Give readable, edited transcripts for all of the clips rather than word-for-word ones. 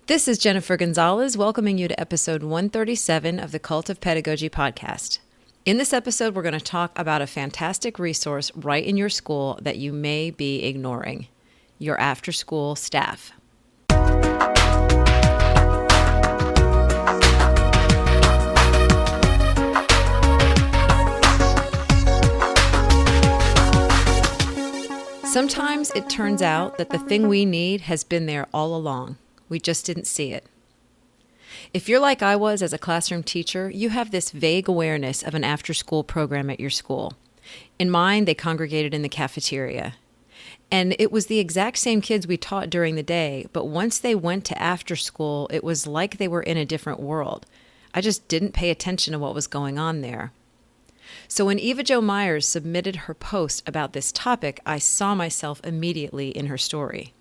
This is Jennifer Gonzalez welcoming you to episode 137 of the Cult of Pedagogy podcast. In this episode, we're going to talk about a fantastic resource right in your school that you may be ignoring, your after-school staff. Sometimes it turns out that the thing we need has been there all along. We just didn't see it. If you're like I was as a classroom teacher, you have this vague awareness of an after-school program at your school. In mine, they congregated in the cafeteria. And it was the exact same kids we taught during the day, but once they went to after school, it was like they were in a different world. I just didn't pay attention to what was going on there. So when Eva Jo Meyers submitted her post about this topic, I saw myself immediately in her story.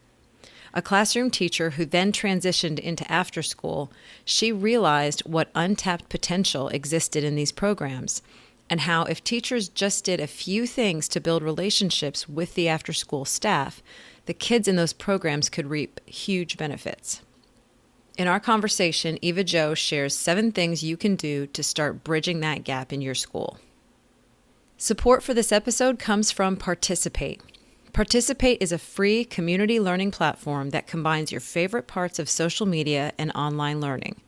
A classroom teacher who then transitioned into after school, she realized what untapped potential existed in these programs and how if teachers just did a few things to build relationships with the after school staff, the kids in those programs could reap huge benefits. In our conversation, Eva Jo shares 7 things you can do to start bridging that gap in your school. Support for this episode comes from Participate. Participate is a free community learning platform that combines your favorite parts of social media and online learning.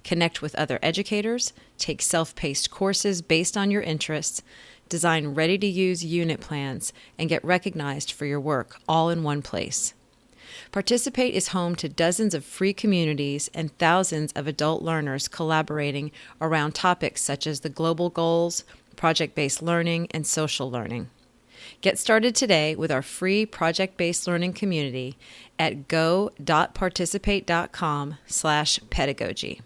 Connect with other educators, take self-paced courses based on your interests, design ready-to-use unit plans, and get recognized for your work all in one place. Participate is home to dozens of free communities and thousands of adult learners collaborating around topics such as the global goals, project-based learning, and social learning. Get started today with our free project-based learning community at go.participate.com/pedagogy.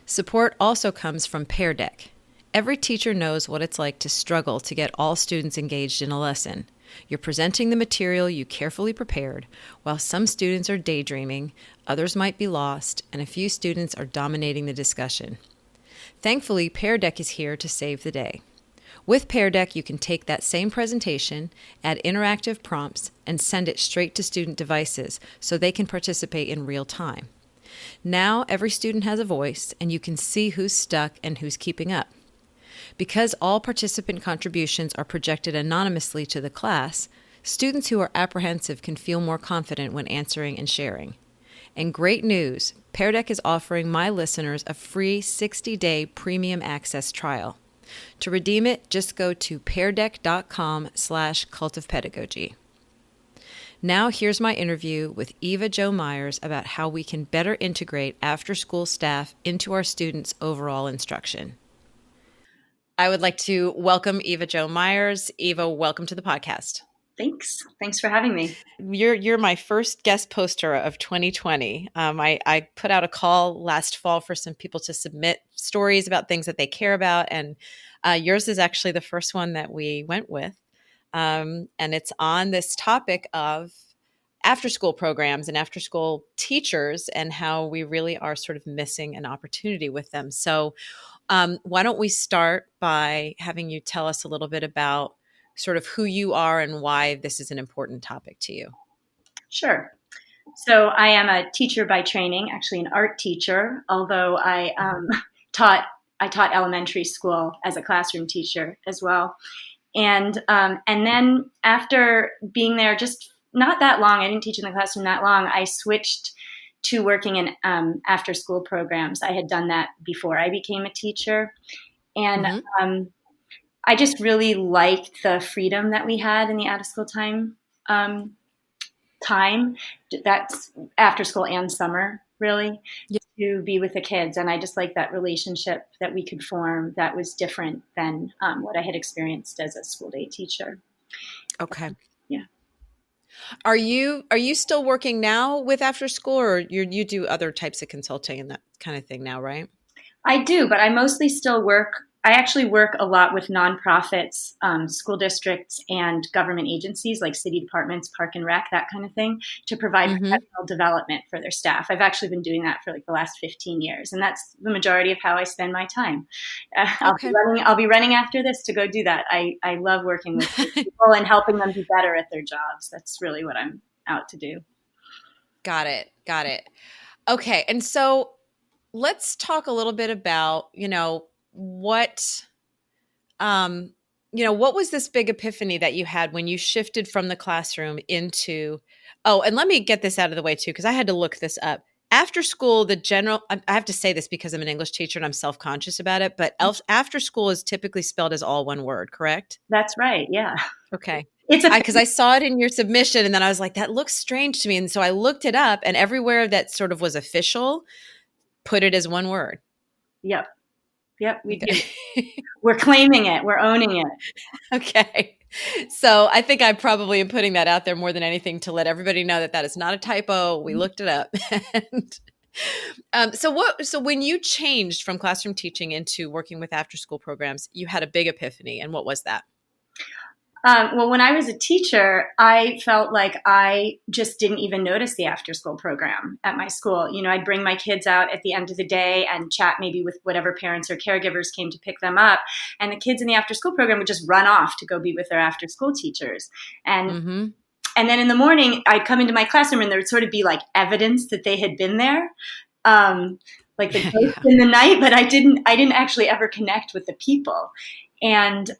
Support also comes from Pear Deck. Every teacher knows what it's like to struggle to get all students engaged in a lesson. You're presenting the material you carefully prepared, while some students are daydreaming, others might be lost, and a few students are dominating the discussion. Thankfully, Pear Deck is here to save the day. With Pear Deck, you can take that same presentation, add interactive prompts, and send it straight to student devices so they can participate in real time. Now, every student has a voice, and you can see who's stuck and who's keeping up. Because all participant contributions are projected anonymously to the class, students who are apprehensive can feel more confident when answering and sharing. And great news, Pear Deck is offering my listeners a free 60-day premium access trial. To redeem it, just go to peardeck.com/cultofpedagogy. Now here's my interview with Eva Jo Meyers about how we can better integrate after-school staff into our students' overall instruction. I would like to welcome Eva Jo Meyers. Eva, welcome to the podcast. Thanks. Thanks for having me. You're my first guest poster of 2020. I put out a call last fall for some people to submit stories about things that they care about, and yours is actually the first one that we went with. And it's on this topic of after-school programs and after-school teachers and how we really are sort of missing an opportunity with them. So why don't we start by having you tell us a little bit about sort of who you are and why this is an important topic to you. Sure. So I am a teacher by training, actually an art teacher, although I taught elementary school as a classroom teacher as well. And then after being there just not that long, I didn't teach in the classroom that long, I switched to working in after school programs. I had done that before I became a teacher. And I just really liked the freedom that we had in the out of school time. That's after school and summer, really, to be with the kids. And I just liked that relationship that we could form that was different than what I had experienced as a school day teacher. Okay. Yeah. Are you still working now with after school, or you do other types of consulting and that kind of thing now, right? I do, but I mostly still work. I actually work a lot with nonprofits, school districts, and government agencies like city departments, park and rec, that kind of thing, to provide professional development for their staff. I've actually been doing that for like the last 15 years, and that's the majority of how I spend my time. I'll be running after this to go do that. I love working with people and helping them be better at their jobs. That's really what I'm out to do. Got it. Okay. And so let's talk a little bit about, um, what was this big epiphany that you had when you shifted from the classroom into, oh, and let me get this out of the way too, because I had to look this up. After school, I have to say this because I'm an English teacher and I'm self-conscious about it, but after school is typically spelled as all one word, correct? That's right. Yeah. Okay. It's a, Because I saw it in your submission and then I was like, that looks strange to me. And so I looked it up and everywhere that sort of was official put it as one word. yep. Yep. We do. Okay. We're claiming it. We're owning it. Okay. So I think I probably am putting that out there more than anything to let everybody know that that is not a typo. We looked it up. And, so when you changed from classroom teaching into working with after school programs, you had a big epiphany. And what was that? Well, when I was a teacher, I felt like I just didn't even notice the after school program at my school. I'd bring my kids out at the end of the day and chat maybe with whatever parents or caregivers came to pick them up. And the kids in the after school program would just run off to go be with their after school teachers. And Mm-hmm. and then in the morning, I'd come into my classroom and there would sort of be like evidence that they had been there. Like the ghost Yeah. in the night, but I didn't actually ever connect with the people. And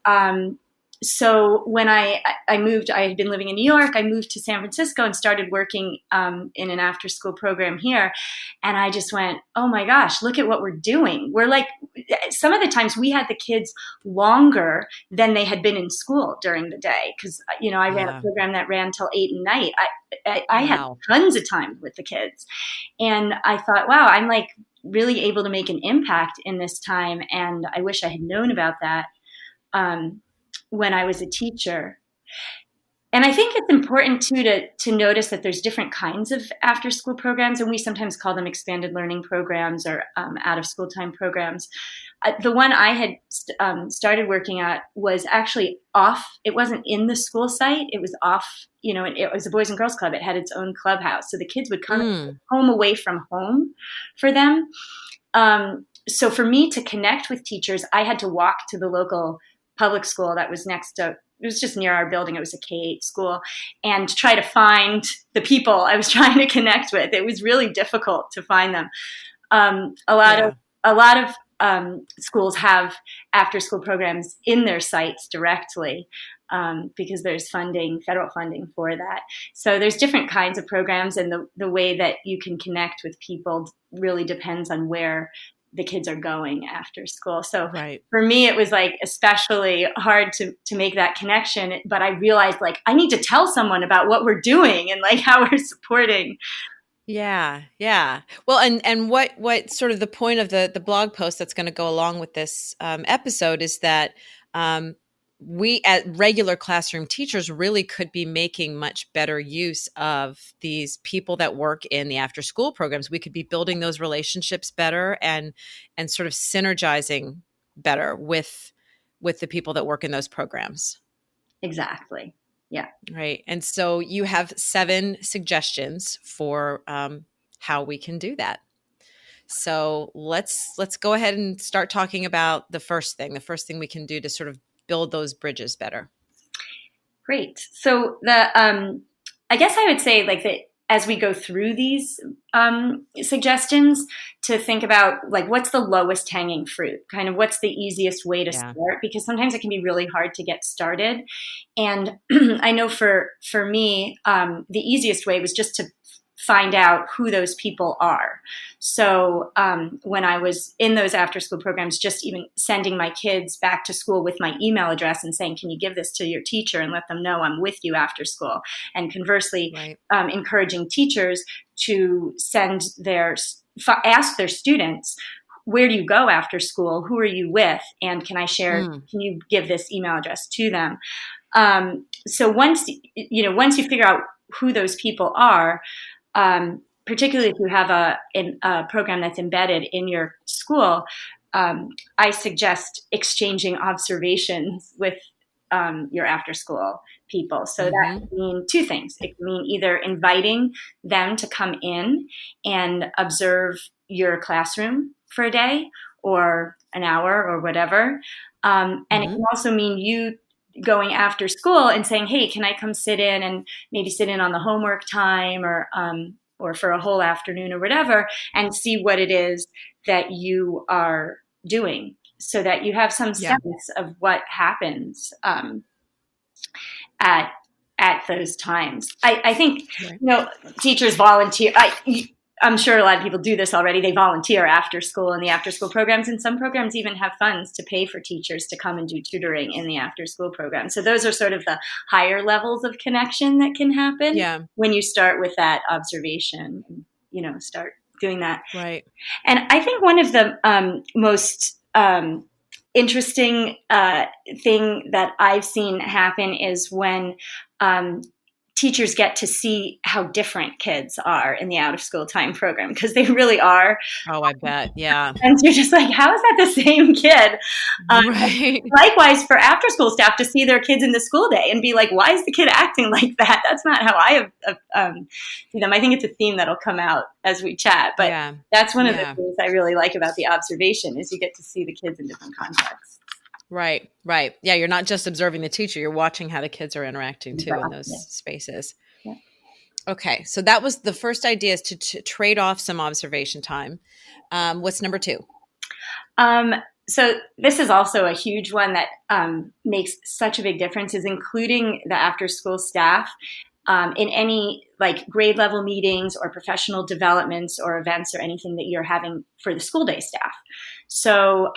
so when I moved, I had been living in New York. I moved to San Francisco and started working in an after school program here. And I just went, oh my gosh, look at what we're doing. We're like, some of the times we had the kids longer than they had been in school during the day. Cause I ran a Yeah. program that ran till 8 at night. I had Wow. tons of time with the kids. And I thought, wow, I'm like really able to make an impact in this time. And I wish I had known about that. When I was a teacher. And I think it's important too to notice that there's different kinds of after school programs, and we sometimes call them expanded learning programs or out of school time programs. The one I had started working at was actually off. It wasn't in the school site. It was off. It was a Boys and Girls Club. It had its own clubhouse, so the kids would come Mm. home away from home for them. So for me to connect with teachers, I had to walk to the local public school that was next to, it was just near our building. It was a K-8 school, and try to find the people I was trying to connect with. It was really difficult to find them. A lot of Yeah. schools have after school programs in their sites directly because there's federal funding for that. So there's different kinds of programs, and the way that you can connect with people really depends on where the kids are going after school. So Right. for me, it was like especially hard to make that connection. But I realized like I need to tell someone about what we're doing and like how we're supporting. Yeah, yeah. Well, and what sort of the point of the blog post that's going to go along with this episode is that um, we, as regular classroom teachers, really could be making much better use of these people that work in the after school programs. We could be building those relationships better and sort of synergizing better with the people that work in those programs. Exactly. Yeah. Right. And so you have 7 suggestions for how we can do that. So let's go ahead and start talking about the first thing we can do to sort of build those bridges better. Great. So I guess I would say like that as we go through these suggestions, to think about like what's the lowest hanging fruit, kind of what's the easiest way to Yeah. start, because sometimes it can be really hard to get started. And I know for me, the easiest way was just to find out who those people are. So when I was in those after school programs, just even sending my kids back to school with my email address and saying, can you give this to your teacher and let them know I'm with you after school? And conversely, Right. encouraging teachers to ask their students, where do you go after school? Who are you with? And can Mm. you give this email address to them? So once you figure out who those people are, particularly if you have a program that's embedded in your school, I suggest exchanging observations with your after school people. So that Mm-hmm. can mean 2 things. It can mean either inviting them to come in and observe your classroom for a day or an hour or whatever. And it Mm-hmm. can also mean you going after school and saying, hey, can I come sit in and maybe sit in on the homework time or or for a whole afternoon or whatever, and see what it is that you are doing, so that you have some Yeah. sense of what happens at those times. I think, Right. teachers volunteer. I'm sure a lot of people do this already. They volunteer after school in the after school programs, and some programs even have funds to pay for teachers to come and do tutoring in the after school program. So those are sort of the higher levels of connection that can happen Yeah. when you start with that observation, start doing that. Right. And I think one of the most interesting thing that I've seen happen is when teachers get to see how different kids are in the out of school time program, because they really are. Oh, I bet. Yeah. And you're just like, how is that the same kid? Right. Likewise, for after school staff to see their kids in the school day and be like, why is the kid acting like that? That's not how I see them. I think it's a theme that'll come out as we chat. But Yeah. that's one of the things I really like about the observation, is you get to see the kids in different contexts. Right. Right. Yeah. You're not just observing the teacher. You're watching how the kids are interacting too in those spaces. Yeah. Okay. So that was the first idea, is to trade off some observation time. What's number 2? So this is also a huge one that makes such a big difference, is including the after school staff in any like grade level meetings or professional developments or events or anything that you're having for the school day staff. So,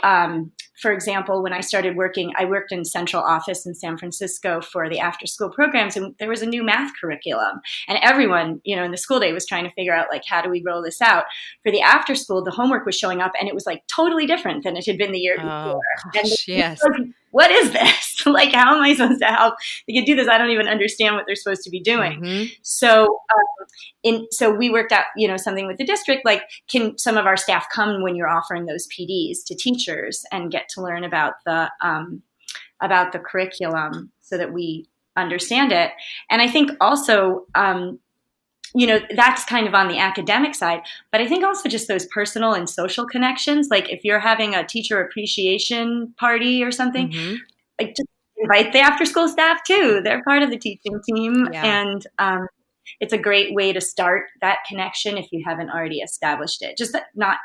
for example, when I started working, I worked in central office in San Francisco for the after school programs, and there was a new math curriculum, and everyone, in the school day was trying to figure out, like, how do we roll this out? For the after school, the homework was showing up, and it was like totally different than it had been the year before. Gosh, yes. Like, what is this? Like, how am I supposed to help the kid do this? I don't even understand what they're supposed to be doing. Mm-hmm. So, so we worked out, something with the district, like, can some of our staff come when you're offering those PDs to teachers and get to learn about the curriculum so that we understand it. And I think also, that's kind of on the academic side, but I think also just those personal and social connections. Like if you're having a teacher appreciation party or something, Mm-hmm. like just invite the after school staff too. They're part of the teaching team. Yeah. And it's a great way to start that connection if you haven't already established it. Just not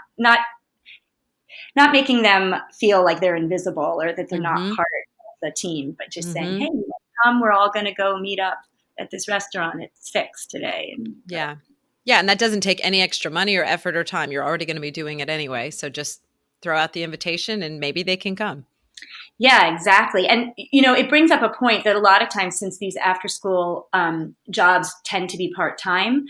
making them feel like they're invisible or that they're not part of the team, but just saying, hey, come, we're all going to go meet up at this restaurant at 6 today. And, yeah. Yeah. And that doesn't take any extra money or effort or time. You're already going to be doing it anyway. So just throw out the invitation and maybe they can come. Yeah, exactly. And, it brings up a point that a lot of times, since these after school jobs tend to be part-time,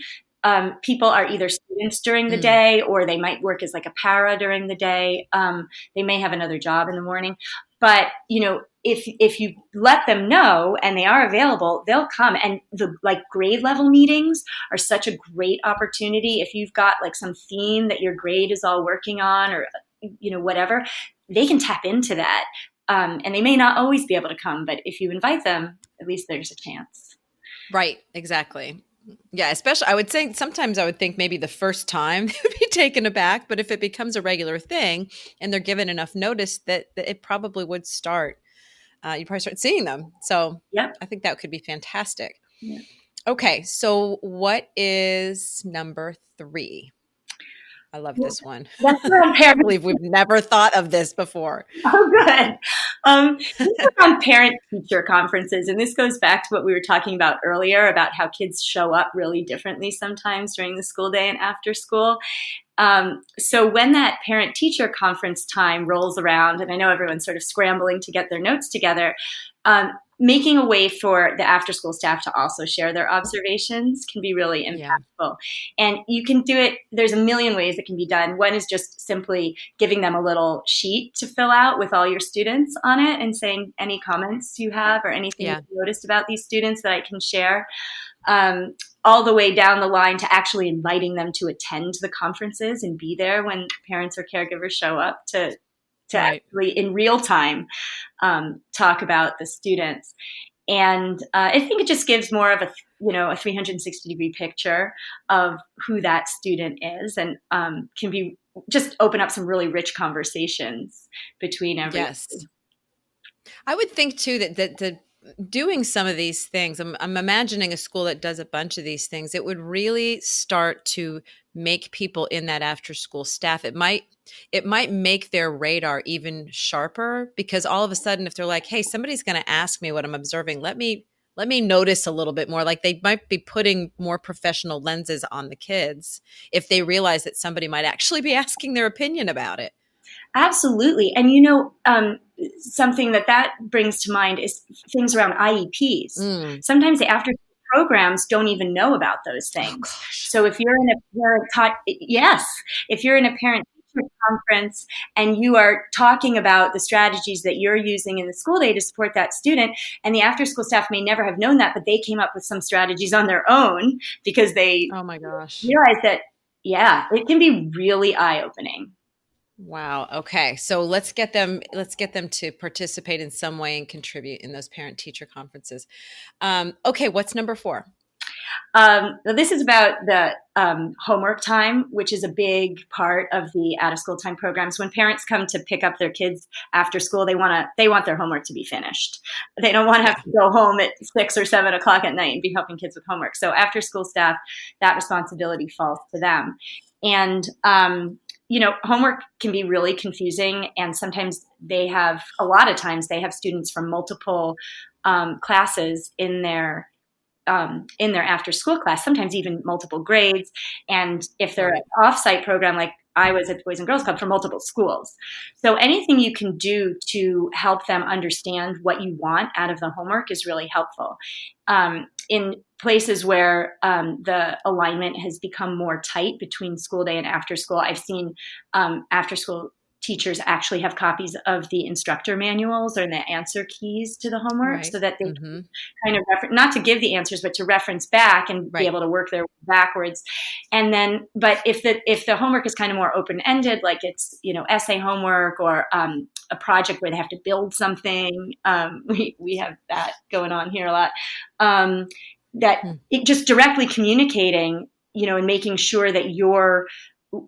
people are either students during the day, or they might work as like a para during the day. They may have another job in the morning. But, if you let them know and they are available, they'll come. And the grade level meetings are such a great opportunity. If you've got like some theme that your grade is all working on, or, whatever, they can tap into that. And they may not always be able to come, but if you invite them, at least there's a chance. Right. Exactly. Yeah. Especially, I would say sometimes I would think maybe the first time they would be taken aback, but if it becomes a regular thing and they're given enough notice, that it probably would start, you probably start seeing them. So Yep. I think that could be fantastic. Yeah. Okay. So what is number 3? I love this one. That's I can't believe we've never thought of this before. Oh, good. This is on parent-teacher conferences, and this goes back to what we were talking about earlier about how kids show up really differently sometimes during the school day and after school. So when that parent-teacher conference time rolls around, and I know everyone's sort of scrambling to get their notes together, making a way for the after-school staff to also share their observations can be really impactful. And you can do it, there's a million ways it can be done. One is just simply giving them a little sheet to fill out with all your students on it and saying any comments you have or anything you've noticed about these students that I can share. All the way down the line to actually inviting them to attend the conferences and be there when parents or caregivers show up to actually in real time talk about the students. And I think it just gives more of a 360-degree picture of who that student is, and can be just open up some really rich conversations between everyone. Yes. I would think too that doing some of these things, I'm imagining a school that does a bunch of these things. It would really start to make people in that after school staff. It might make their radar even sharper, because all of a sudden, if they're like, hey, somebody's going to ask me what I'm observing, let me notice a little bit more. Like, they might be putting more professional lenses on the kids if they realize that somebody might actually be asking their opinion about it. Absolutely. And something that brings to mind is things around IEPs. Mm. Sometimes the after programs don't even know about those Oh things. gosh. So if you're in a yes, if you're in a parent teacher conference and you are talking about the strategies that you're using in the school day to support that student, and the after school staff may never have known that, but they came up with some strategies on their own because they Oh my gosh. realized that, yeah, it can be really eye opening. Wow. Okay. So let's get them to participate in some way and contribute in those parent teacher conferences. Okay. What's number 4? This is about the homework time, which is a big part of the out of school time programs. When parents come to pick up their kids after school, they want their homework to be finished. They don't want to have to go home at 6 or 7 o'clock at night and be helping kids with homework. So after school staff, that responsibility falls to them. And homework can be really confusing, and a lot of times they have students from multiple classes in their after school class, sometimes even multiple grades. And if they're an offsite program, like I was at the Boys and Girls Club, for multiple schools. So anything you can do to help them understand what you want out of the homework is really helpful. In places where the alignment has become more tight between school day and after school, I've seen after school teachers actually have copies of the instructor manuals or the answer keys to the homework, so that they can kind of not to give the answers, but to reference back and be able to work their way backwards. And then, but if the homework is kind of more open-ended, like it's, essay homework or a project where they have to build something, we have that going on here a lot, that it just directly communicating, and making sure that your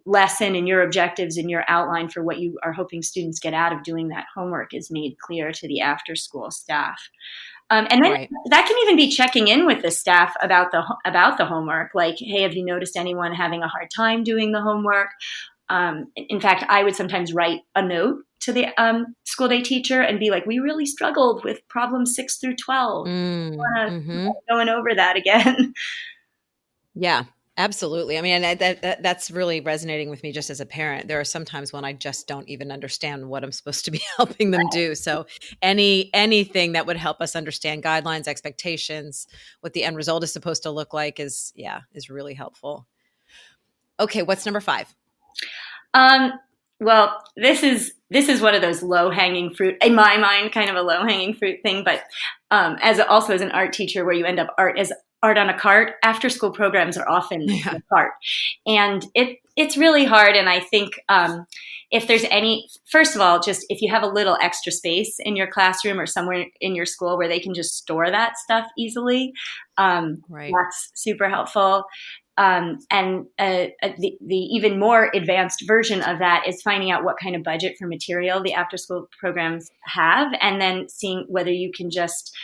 lesson and your objectives and your outline for what you are hoping students get out of doing that homework is made clear to the after school staff. And then that can even be checking in with the staff about the homework. Like, hey, have you noticed anyone having a hard time doing the homework? In fact, I would sometimes write a note to the school day teacher and be like, we really struggled with problems 6 through 12. Going over that again. Yeah. Absolutely. I mean, that's really resonating with me just as a parent. There are some times when I just don't even understand what I'm supposed to be helping them do. So anything that would help us understand guidelines, expectations, what the end result is supposed to look like is really helpful. Okay, what's number 5? Well, this is one of those low-hanging fruit, in my mind, kind of a low-hanging fruit thing. But as an art teacher, where you end up art on a cart, after school programs are often a cart, and it's really hard. And I think if there's first of all, just if you have a little extra space in your classroom or somewhere in your school where they can just store that stuff easily, that's super helpful. And the even more advanced version of that is finding out what kind of budget for material the after school programs have, and then seeing whether you can just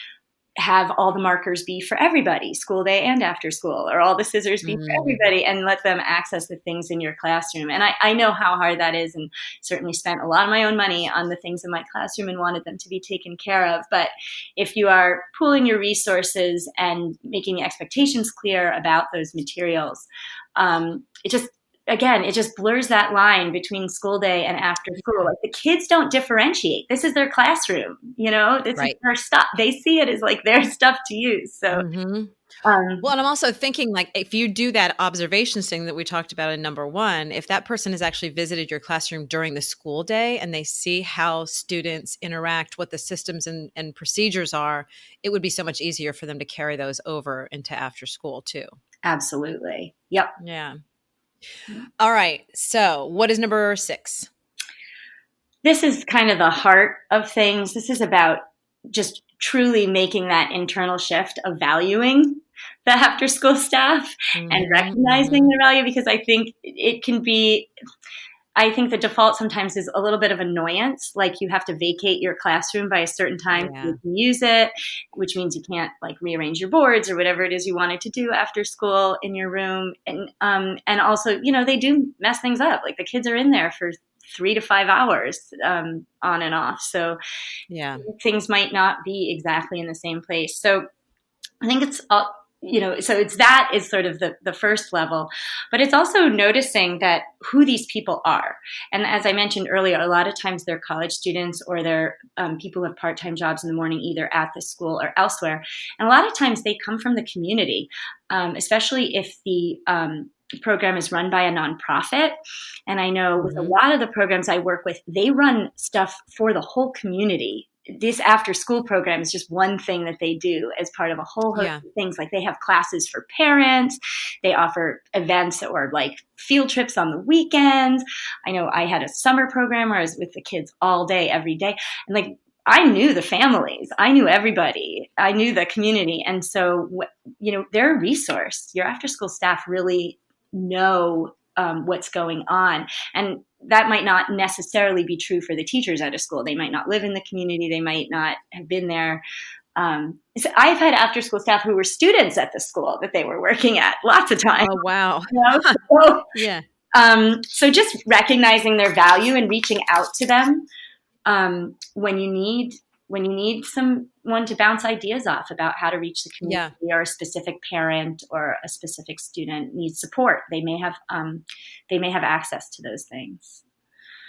have all the markers be for everybody, school day and after school, or all the scissors be for everybody, and let them access the things in your classroom. And I know how hard that is, and certainly spent a lot of my own money on the things in my classroom and wanted them to be taken care of. But if you are pooling your resources and making the expectations clear about those materials, it just blurs that line between school day and after school. Like, the kids don't differentiate. This is their classroom, this is their stuff. They see it as like their stuff to use. So, well, and I'm also thinking, like, if you do that observation thing that we talked about in number 1, if that person has actually visited your classroom during the school day and they see how students interact, what the systems and procedures are, it would be so much easier for them to carry those over into after school too. Absolutely. Yep. Yeah. All right. So what is number 6? This is kind of the heart of things. This is about just truly making that internal shift of valuing the after school staff and recognizing their value, because I think it can be I think the default sometimes is a little bit of annoyance, like you have to vacate your classroom by a certain time so Yeah. you can use it, which means you can't like rearrange your boards or whatever it is you wanted to do after school in your room. And also, they do mess things up. Like the kids are in there for 3 to 5 hours on and off. So Yeah. things might not be exactly in the same place. So I think it's all, so it's that is sort of the first level, but it's also noticing that who these people are. And as I mentioned earlier, a lot of times they're college students or they're people who have part-time jobs in the morning, either at the school or elsewhere. And a lot of times they come from the community, especially if the program is run by a nonprofit. And I know with a Mm-hmm. lot of the programs I work with, they run stuff for the whole community. This after school program is just one thing that they do as part of a whole host Yeah. of things. Like they have classes for parents, they offer events or like field trips on the weekends. I know I had a summer program where I was with the kids all day, every day. And like, I knew the families, I knew everybody, I knew the community. And so, they're a resource. Your after school staff really know what's going on. And that might not necessarily be true for the teachers at a school. They might not live in the community. They might not have been there. So I've had after school staff who were students at the school that they were working at lots of times. Oh, wow. So, Yeah. so just recognizing their value and reaching out to them when you need someone to bounce ideas off about how to reach the community, Yeah. or a specific parent or a specific student needs support. They may have access to those things.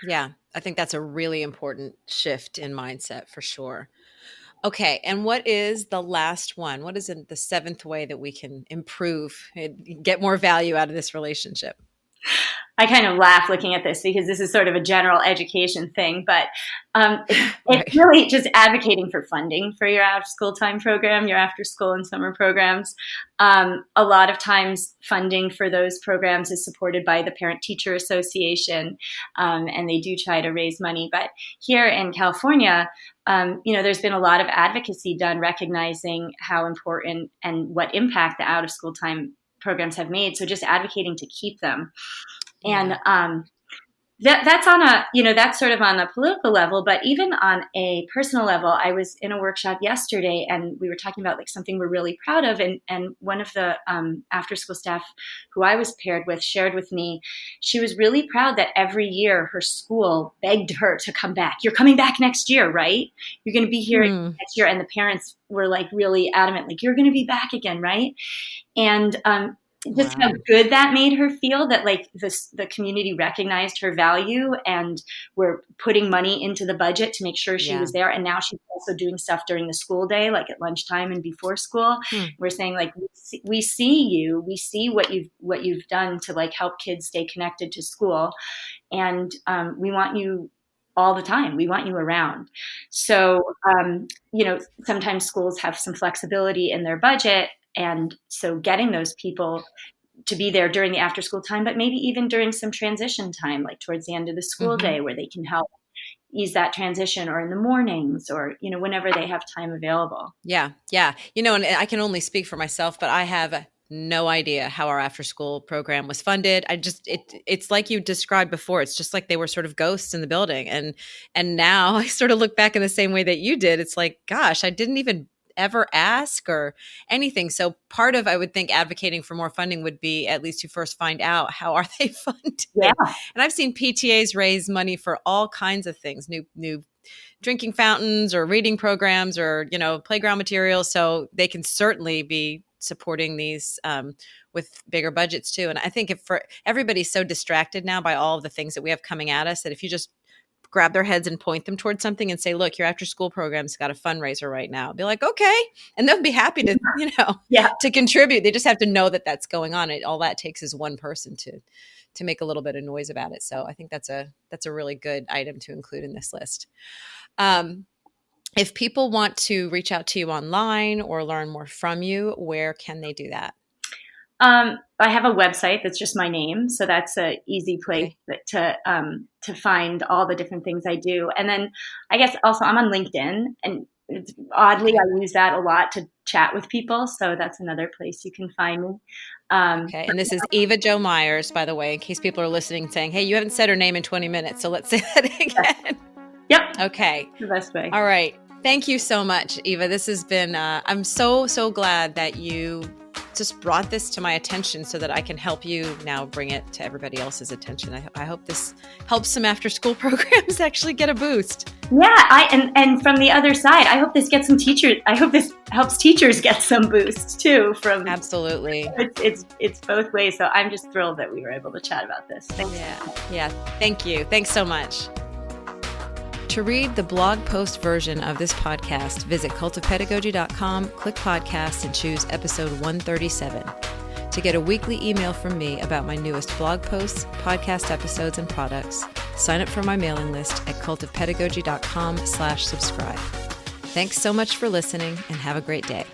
Yeah. I think that's a really important shift in mindset for sure. Okay. And what is the last one? What is the seventh way that we can improve and get more value out of this relationship? I kind of laugh looking at this because this is sort of a general education thing, but it's Right. really just advocating for funding for your after school time program, your after school and summer programs. A lot of times funding for those programs is supported by the Parent Teacher Association, and they do try to raise money. But here in California, there's been a lot of advocacy done recognizing how important and what impact the out of school time programs have made. So just advocating to keep them. And Yeah. that's on that's sort of on a political level, but even on a personal level, I was in a workshop yesterday and we were talking about like something we're really proud of. And one of the after school staff who I was paired with shared with me, she was really proud that every year her school begged her to come back. You're coming back next year, right? You're going to be here Hmm. next year. And the parents were like really adamant, like, you're going to be back again, right? And just how Wow. good that made her feel, that like the community recognized her value and were putting money into the budget to make sure she Yeah. was there. And now she's also doing stuff during the school day, like at lunchtime and before school. Hmm. We're saying like, we see you, we see what you've done to like help kids stay connected to school. And we want you all the time. We want you around. So, sometimes schools have some flexibility in their budget. And so getting those people to be there during the after school time, but maybe even during some transition time, like towards the end of the school Hmm. day, where they can help ease that transition, or in the mornings, or, whenever they have time available. Yeah. Yeah. And I can only speak for myself, but I have no idea how our after school program was funded. It's like you described before. It's just like they were sort of ghosts in the building. And now I sort of look back in the same way that you did. It's like, gosh, I didn't even ever ask or anything. So part of, I would think, advocating for more funding would be at least to first find out how are they funded. Yeah. And I've seen PTAs raise money for all kinds of things, new drinking fountains or reading programs or, playground materials. So they can certainly be supporting these with bigger budgets too. And I think if for everybody's so distracted now by all of the things that we have coming at us, that if you just grab their heads and point them towards something and say, look, your after school program's got a fundraiser right now. Be like, okay. And they'll be happy to, Yeah. to contribute. They just have to know that that's going on. All that takes is one person to make a little bit of noise about it. So I think that's a really good item to include in this list. If people want to reach out to you online or learn more from you, where can they do that? I have a website that's just my name, so that's an easy place Okay. to find all the different things I do. And then I guess also I'm on LinkedIn, and oddly Okay. I use that a lot to chat with people, so that's another place you can find me. Okay. And this is Eva Jo Meyers, by the way, in case people are listening saying, hey, you haven't said her name in 20 minutes. So let's say that again. Yep. Okay. The best way. All right. Thank you so much, Eva. This has been, I'm so glad that you just brought this to my attention so that I can help you now bring it to everybody else's attention. I hope this helps some after school programs actually get a boost. Yeah, and from the other side, I hope this gets some teachers. I hope this helps teachers get some boost too. From absolutely, it's both ways. So I'm just thrilled that we were able to chat about this. Thanks. Yeah. Thank you. Thanks so much. To read the blog post version of this podcast, visit cultofpedagogy.com, click podcast, and choose episode 137. To get a weekly email from me about my newest blog posts, podcast episodes, and products, sign up for my mailing list at cultofpedagogy.com/subscribe. Thanks so much for listening, and have a great day.